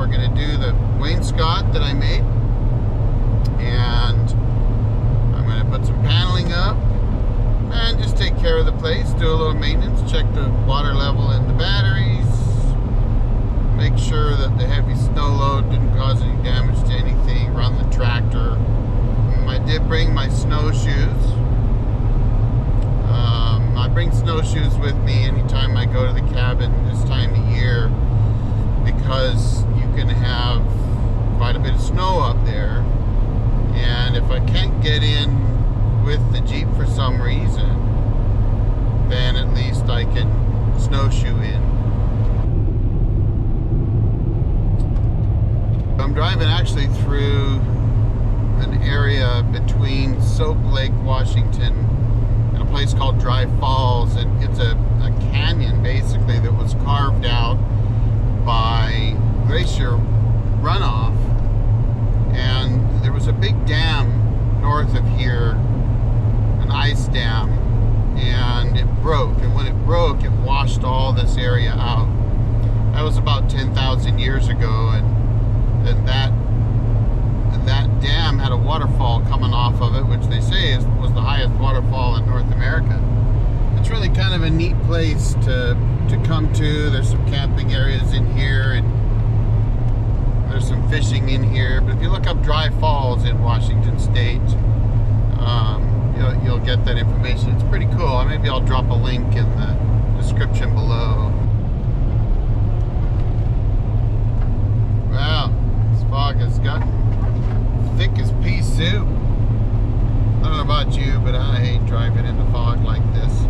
we're going to do the wainscot that I made, and I'm going to put some paneling up and just take care of the place, do a little maintenance, check the water level in the batteries, make sure that the heavy snow load didn't cause any damage to anything, run the tractor. I did bring my snowshoes. I bring snowshoes with me anytime I go to the cabin this time of year, because you can have quite a bit of snow up there, and if I can't get in with the Jeep for some reason, then at least I can snowshoe in. I'm driving actually through an area between Soap Lake, Washington, and a place called Dry Falls, and it's a canyon basically that was carved out by glacier runoff, and there was a big dam north of here, an ice dam, and it broke, and when it broke it washed all this area out. That was about 10,000 years ago, and that dam had a waterfall coming off of it, which they say was the highest waterfall in North America. It's really kind of a neat place to come to. There's some camping areas in here, and there's some fishing in here. But if you look up Dry Falls in Washington State, you'll get that information. It's pretty cool. Maybe I'll drop a link in the description below. Wow, this fog has gotten thick as pea soup. I don't know about you, but I hate driving in the fog like this.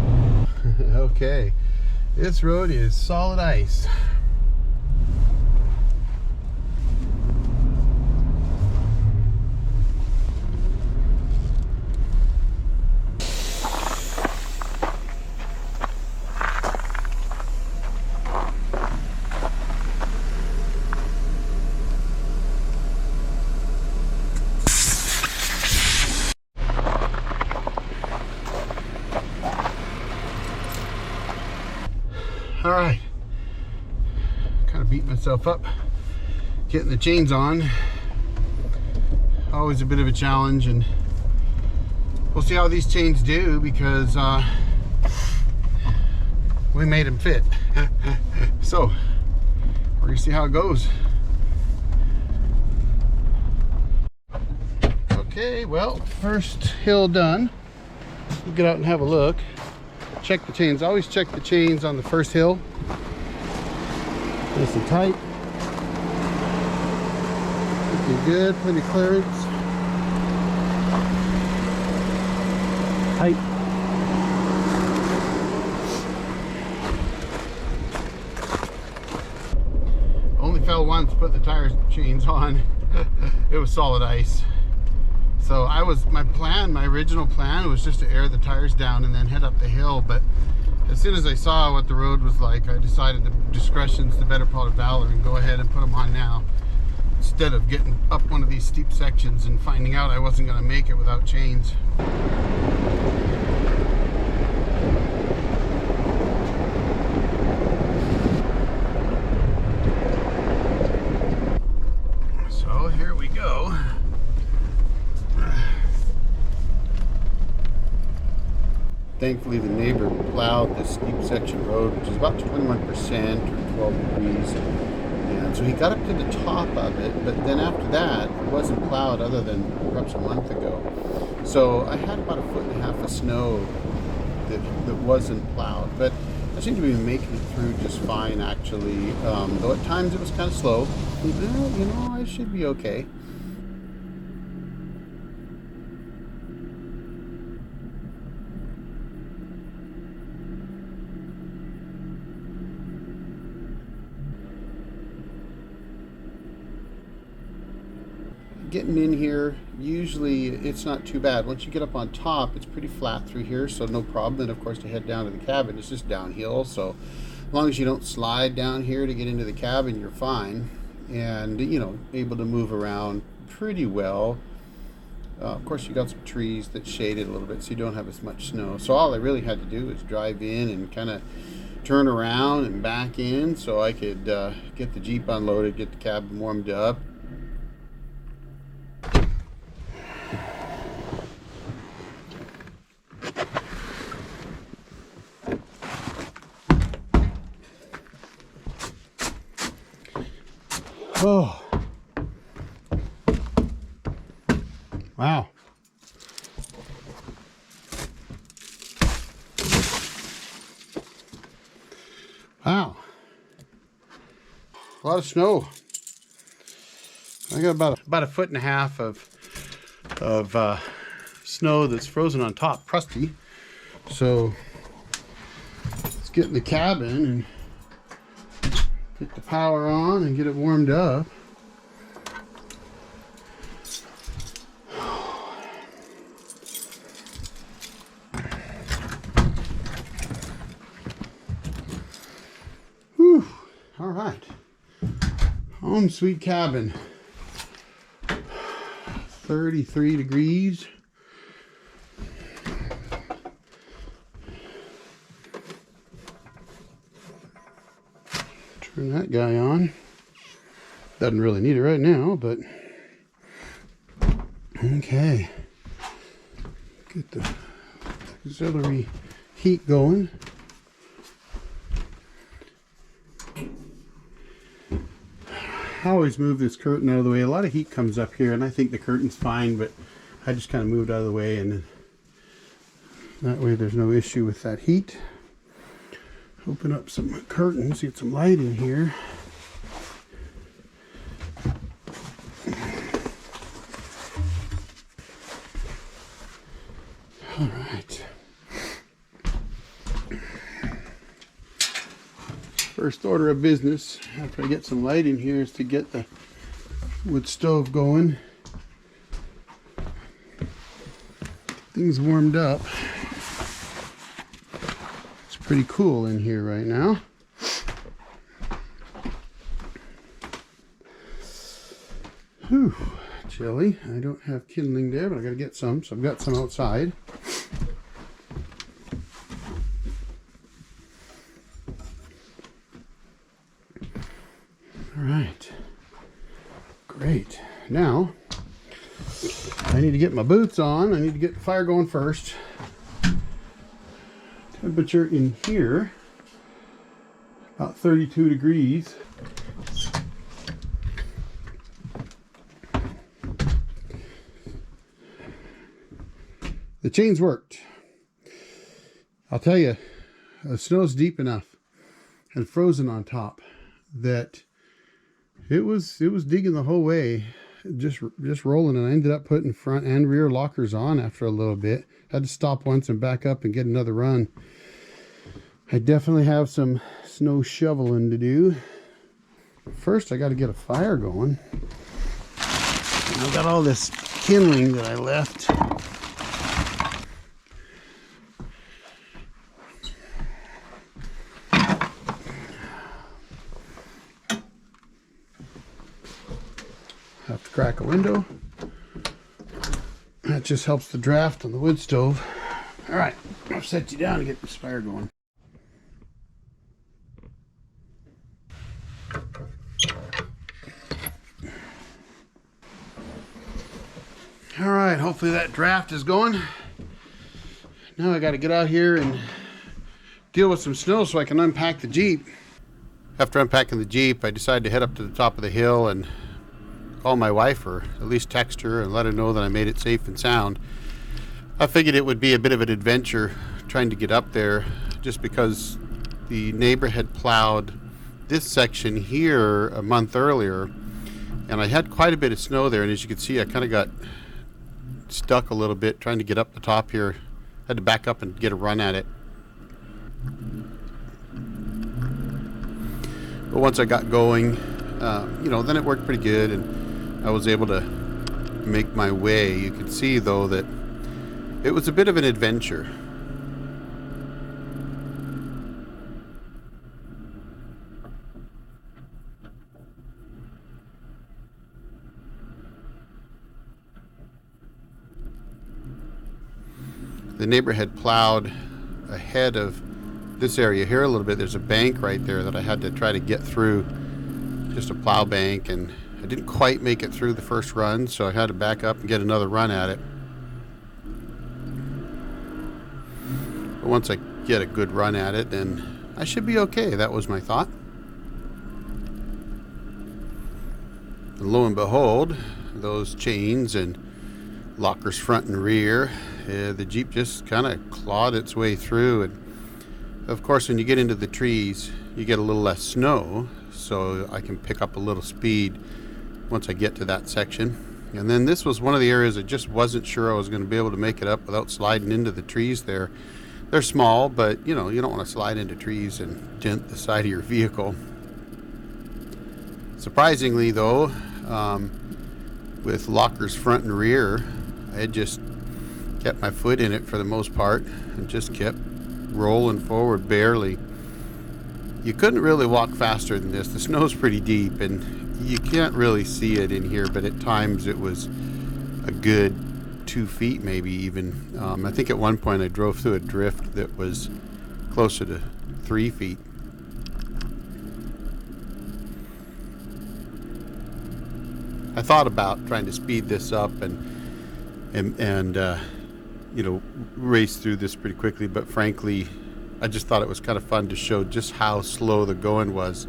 Okay, this road is solid ice. All right, kind of beat myself up getting the chains on. Always a bit of a challenge, and we'll see how these chains do, because we made them fit. So we're gonna see how it goes. Okay, well, first hill done. We'll get out and have a look. Check the chains. Always check the chains on the first hill. Nice and tight. Looking good. Plenty of clearance. Tight. Only fell once. Put the tire chains on. It was solid ice. So my original plan was just to air the tires down and then head up the hill, but as soon as I saw what the road was like, I decided that discretion's the better part of valor and go ahead and put them on now, instead of getting up one of these steep sections and finding out I wasn't going to make it without chains. So here we go. Thankfully, the neighbor plowed this steep section road, which is about 21% or 12 degrees. And so he got up to the top of it, but then after that, it wasn't plowed other than perhaps a month ago. So I had about 1.5 feet of snow that wasn't plowed, but I seem to be making it through just fine, actually. Though at times it was kind of slow. I should be okay. Getting in here, usually it's not too bad. Once you get up on top, it's pretty flat through here, so no problem. And of course, to head down to the cabin, it's just downhill. So as long as you don't slide down here to get into the cabin, you're fine. And, able to move around pretty well. Of course, you got some trees that shade it a little bit, so you don't have as much snow. So all I really had to do is drive in and kind of turn around and back in so I could get the Jeep unloaded, get the cabin warmed up. Oh, wow. Wow. A lot of snow. I got about a foot and a half of snow that's frozen on top, crusty. So let's get in the cabin and get the power on and get it warmed up. Whew. All right. Home sweet cabin. 33 degrees. Turn that guy on. Doesn't really need it right now, but okay. Get the auxiliary heat going. I always move this curtain out of the way. A lot of heat comes up here, and I think the curtain's fine, but I just kind of moved out of the way, and that way there's no issue with that heat. Open up some curtains, get some light in here. All right. First order of business after I get some light in here is to get the wood stove going. Things warmed up. It's pretty cool in here right now. Whew, chilly. I don't have kindling there, but I gotta get some, so I've got some outside. All right, great. Now, I need to get my boots on. I need to get the fire going first. Temperature in here, about 32 degrees. The chains worked. I'll tell you, the snow's deep enough and frozen on top that it was digging the whole way, just rolling, and I ended up putting front and rear lockers on after a little bit. Had to stop once and back up and get another run. I definitely have some snow shoveling to do. First, I got to get a fire going. I've got all this kindling that I left. Have to crack a window. That just helps the draft on the wood stove. All right, I'll set you down to get this fire going. All right, hopefully that draft is going. Now I got to get out here and deal with some snow so I can unpack the Jeep. After unpacking the Jeep, I decided to head up to the top of the hill and call my wife, or at least text her and let her know that I made it safe and sound. I figured it would be a bit of an adventure trying to get up there, just because the neighbor had plowed this section here a month earlier, and I had quite a bit of snow there, and as you can see, I kind of got stuck a little bit trying to get up the top here. Had to back up and get a run at it. But once I got going, then it worked pretty good, and I was able to make my way. You could see, though, that it was a bit of an adventure. The neighbor had plowed ahead of this area here a little bit. There's a bank right there that I had to try to get through, just a plow bank, and I didn't quite make it through the first run, so I had to back up and get another run at it. But once I get a good run at it, then I should be okay. That was my thought. And lo and behold, those chains and lockers front and rear, the Jeep just kind of clawed its way through. And of course, when you get into the trees, you get a little less snow, so I can pick up a little speed once I get to that section. And then this was one of the areas I just wasn't sure I was going to be able to make it up without sliding into the trees there. They're small, but you know, you don't want to slide into trees and dent the side of your vehicle. Surprisingly though, with lockers front and rear, I had just kept my foot in it for the most part and just kept rolling forward barely. You couldn't really walk faster than this. The snow's pretty deep and you can't really see it in here, but at times it was a good 2 feet, maybe even. I think at one point I drove through a drift that was closer to 3 feet. I thought about trying to speed this up and you know, race through this pretty quickly, but frankly, I just thought it was kind of fun to show just how slow the going was.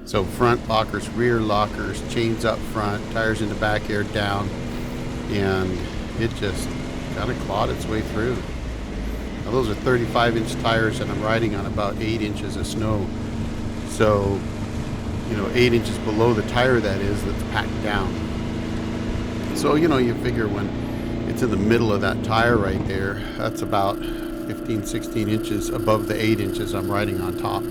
So front lockers, rear lockers, chains up front, tires in the back, air down, and it just kind of clawed its way through. Now those are 35-inch tires, and I'm riding on about 8 inches of snow. So, you know, 8 inches below the tire, that is, that's packed down. So, you know, you figure when it's in the middle of that tire right there, that's about 15, 16 inches above the 8 inches I'm riding on top.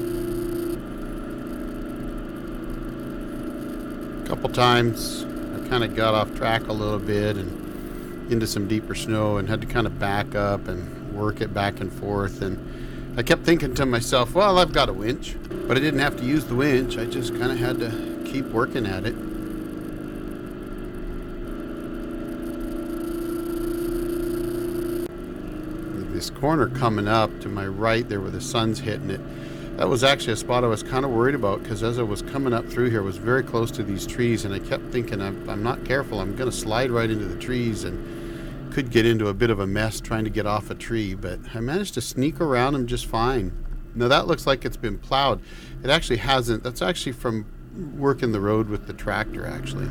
A couple times I kind of got off track a little bit and into some deeper snow and had to kind of back up and work it back and forth. And I kept thinking to myself, well, I've got a winch, but I didn't have to use the winch. I just kind of had to keep working at it. This corner coming up to my right there where the sun's hitting it, that was actually a spot I was kind of worried about, because as I was coming up through here, I was very close to these trees, and I kept thinking, I'm not careful, I'm going to slide right into the trees and could get into a bit of a mess trying to get off a tree, but I managed to sneak around them just fine. Now that looks like it's been plowed. It actually hasn't. That's actually from working the road with the tractor, actually.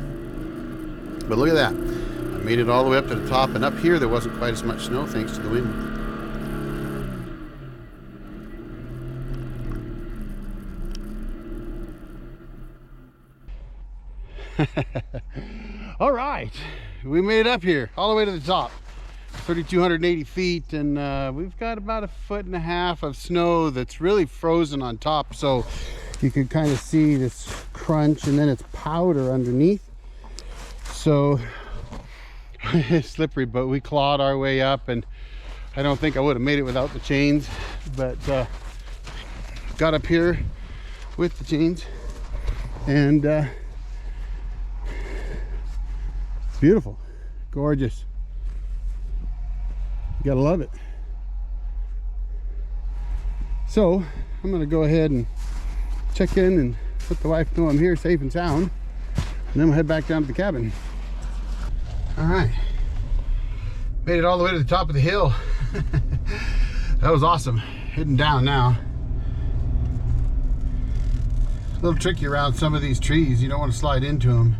But look at that. I made it all the way up to the top, and up here there wasn't quite as much snow thanks to the wind. All right, we made it up here all the way to the top, 3,280 feet, and we've got about 1.5 feet of snow that's really frozen on top, so you can kind of see this crunch, and then it's powder underneath, so it's slippery, but we clawed our way up, and I don't think I would have made it without the chains, but got up here with the chains, and beautiful, gorgeous. You gotta love it. So I'm gonna go ahead and check in and let the wife know I'm here safe and sound, and then we'll head back down to the cabin. All right, made it all the way to the top of the hill. That was awesome. Heading down now. A little tricky around some of these trees. You don't want to slide into them.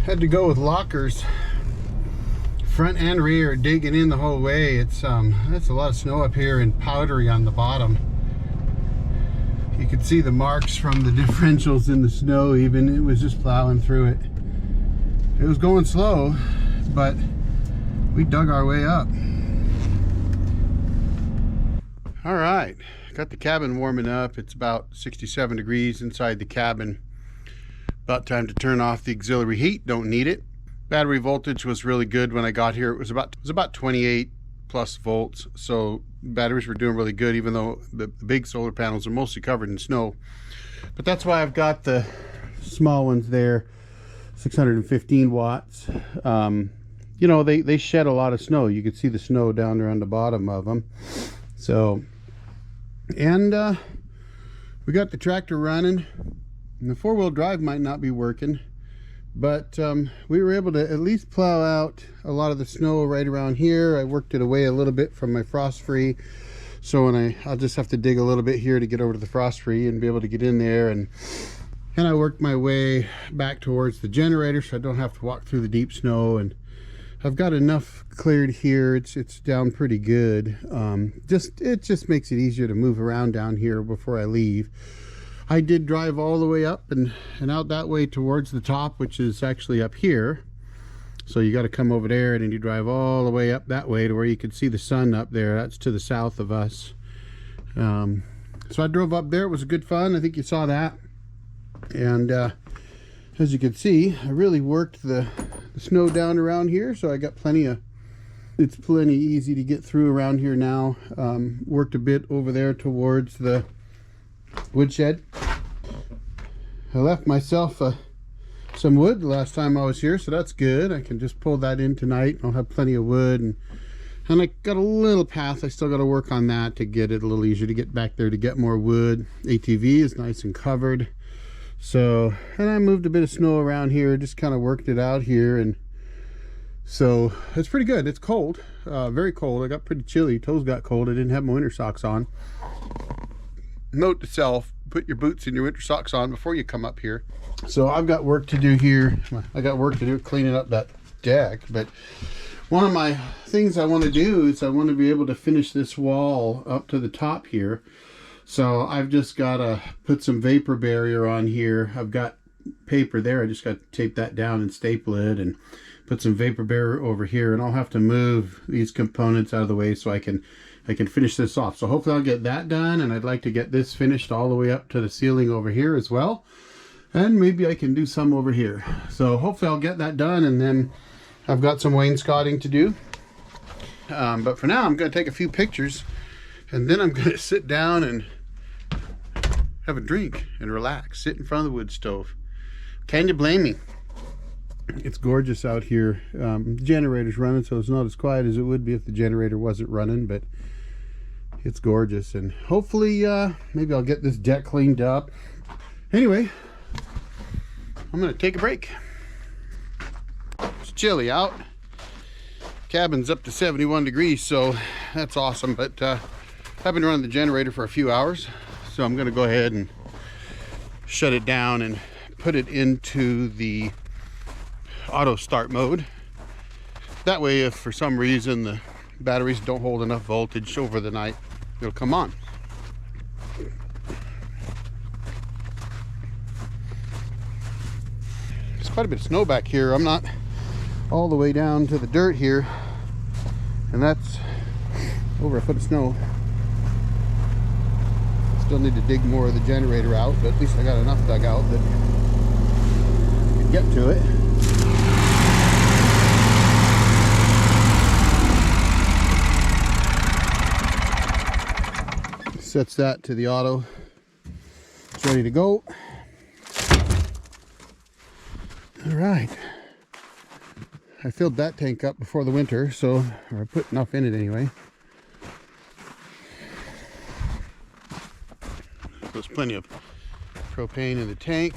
Had to go with lockers, front and rear, digging in the whole way. It's that's a lot of snow up here and powdery on the bottom. You could see the marks from the differentials in the snow. Even it was just plowing through it. It was going slow, but we dug our way up. All right, got the cabin warming up. It's about 67 degrees inside the cabin. About time to turn off the auxiliary heat. Don't need it. Battery voltage was really good when I got here. It was about 28 plus volts. So batteries were doing really good, even though the big solar panels are mostly covered in snow. But that's why I've got the small ones there, 615 watts. You know, they shed a lot of snow. You can see the snow down around the bottom of them. So, and we got the tractor running, and the four-wheel drive might not be working, but we were able to at least plow out a lot of the snow right around here. I worked it away a little bit from my frost-free, so when I'll just have to dig a little bit here to get over to the frost-free and be able to get in there, and I worked my way back towards the generator so I don't have to walk through the deep snow. And I've got enough cleared here. It's down pretty good. It just makes it easier to move around down here before I leave. I did drive all the way up and out that way towards the top, which is actually up here. So you got to come over there, and then you drive all the way up that way to where you can see the sun up there. That's to the south of us. So I drove up there. It was good fun. I think you saw that. And as you can see, I really worked the snow down around here, so I got it's plenty easy to get through around here now. Worked a bit over there towards the woodshed. I left myself some wood the last time I was here, so that's good. I can just pull that in tonight. I'll have plenty of wood, and I got a little path. I still got to work on that to get it a little easier to get back there to get more wood. ATV is nice and covered. So, and I moved a bit of snow around here, just kind of worked it out here, and so it's pretty good. It's cold, very cold. I got pretty chilly. Toes got cold. I didn't have my winter socks on. Note to self, put your boots and your winter socks on before you come up here. So I've got work to do here. I got work to do cleaning up that deck, but one of my things I want to do is I want to be able to finish this wall up to the top here. So I've just got to put some vapor barrier on here. I've got paper there. I just got to tape that down and staple it and put some vapor barrier over here. And I'll have to move these components out of the way so I can finish this off. So hopefully I'll get that done. And I'd like to get this finished all the way up to the ceiling over here as well. And maybe I can do some over here. So hopefully I'll get that done. And then I've got some wainscoting to do. But for now, I'm going to take a few pictures. And then I'm going to sit down and have a drink and relax, sit in front of the wood stove. Can you blame me? It's gorgeous out here. The generator's running, so it's not as quiet as it would be if the generator wasn't running, but it's gorgeous. And hopefully maybe I'll get this deck cleaned up. Anyway, I'm gonna take a break. It's chilly out. Cabin's up to 71 degrees, so that's awesome. But I've been running the generator for a few hours, so I'm going to go ahead and shut it down and put it into the auto start mode. That way, if for some reason the batteries don't hold enough voltage over the night, it'll come on. There's quite a bit of snow back here. I'm not all the way down to the dirt here, and that's over a foot of snow. Still need to dig more of the generator out, but at least I got enough dug out that I can get to it. Sets that to the auto. It's ready to go. All right. I filled that tank up before the winter, so I put enough in it anyway. There's plenty of propane in the tank.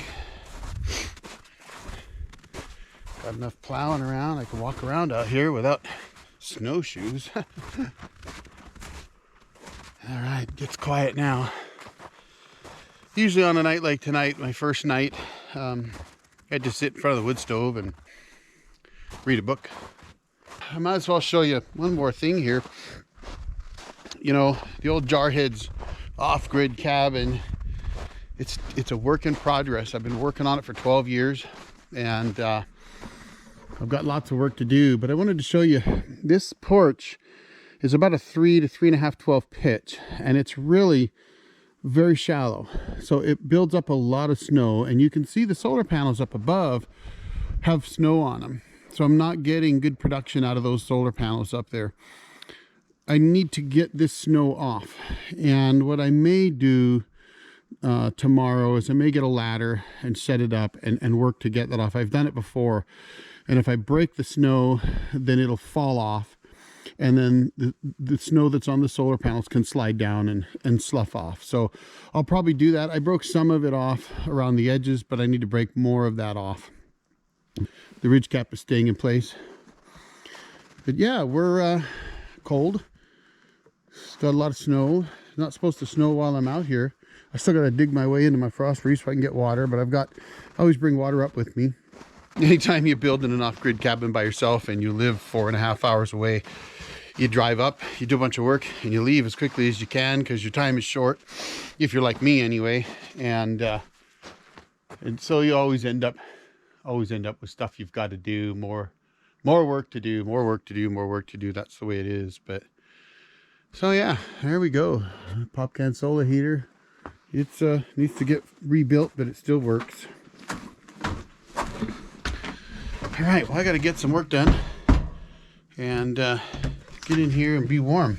Got enough plowing around. I can walk around out here without snowshoes. All right, gets quiet now. Usually on a night like tonight, my first night, I just sit in front of the wood stove and read a book. I might as well show you one more thing here. You know, the old Jarhead's off-grid cabin, it's a work in progress. I've been working on it for 12 years, and I've got lots of work to do, but I wanted to show you this porch is about a 3 to 3.5 12 pitch, and it's really very shallow, so it builds up a lot of snow, and you can see the solar panels up above have snow on them, so I'm not getting good production out of those solar panels up there. I need to get this snow off. And what I may do tomorrow is I may get a ladder and set it up and work to get that off. I've done it before. And if I break the snow, then it'll fall off. And then the snow that's on the solar panels can slide down and slough off. So I'll probably do that. I broke some of it off around the edges, but I need to break more of that off. The ridge cap is staying in place. But yeah, we're cold. It's got a lot of snow. It's not supposed to snow while I'm out here. I still got to dig my way into my frost freeze so I can get water, but I always bring water up with me. Anytime you build in an off-grid cabin by yourself and you live 4.5 hours away, you drive up, you do a bunch of work, and you leave as quickly as you can because your time is short, if you're like me anyway. And so you always end up with stuff you've got to do, more work to do, more work to do, more work to do. That's the way it is. But so yeah, there we go. Pop can solar heater. It's needs to get rebuilt, but it still works. All right, well, I got to get some work done and get in here and be warm.